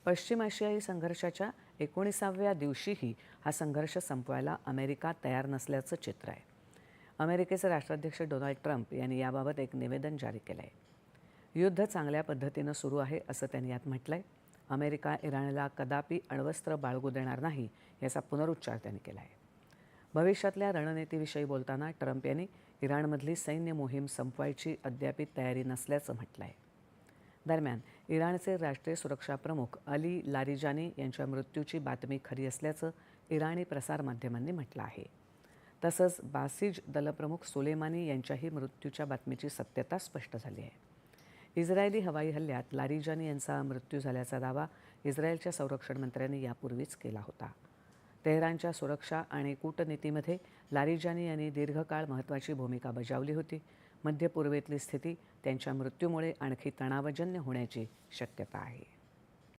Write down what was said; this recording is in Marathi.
पश्चिम आशियाई संघर्षाच्या 19व्या दिवशीही हा संघर्ष संपवायला अमेरिका तयार नसल्याचं चित्र आहे. अमेरिकेचे राष्ट्राध्यक्ष डोनाल्ड ट्रम्प यांनी याबाबत एक निवेदन जारी केलं आहे. युद्ध चांगल्या पद्धतीनं सुरू आहे असं त्यांनी यात म्हटलंय. अमेरिका इराणला कदापि अण्वस्त्र बाळगू देणार नाही याचा पुनरुच्चार त्यांनी केला आहे. भविष्यातल्या रणनीतीविषयी बोलताना ट्रम्प यांनी इराणमधली सैन्य मोहीम संपवायची अद्याप तयारी नसल्याचं म्हटलं आहे. दरम्यान इराणचे राष्ट्रीय सुरक्षा प्रमुख अली लारिजानी यांच्या मृत्यूची बातमी खरी असल्याचं इराणी प्रसारमाध्यमांनी म्हटलं आहे. तसंच बासिज दलप्रमुख सोलेमानी यांच्याही मृत्यूच्या बातमीची सत्यता स्पष्ट झाली आहे. इस्रायली हवाई हल्ल्यात लारिजानी यांचा मृत्यू झाल्याचा दावा इस्रायलच्या संरक्षण मंत्र्यांनी यापूर्वीच केला होता. तेहरानच्या सुरक्षा आणि कूटनीतीमध्ये लारिजानी यांनी दीर्घकाळ महत्त्वाची भूमिका बजावली होती. मध्य पूर्वेतली स्थिती त्यांच्या मृत्यूमुळे आणखी तणावजन्य होण्याची शक्यता आहे.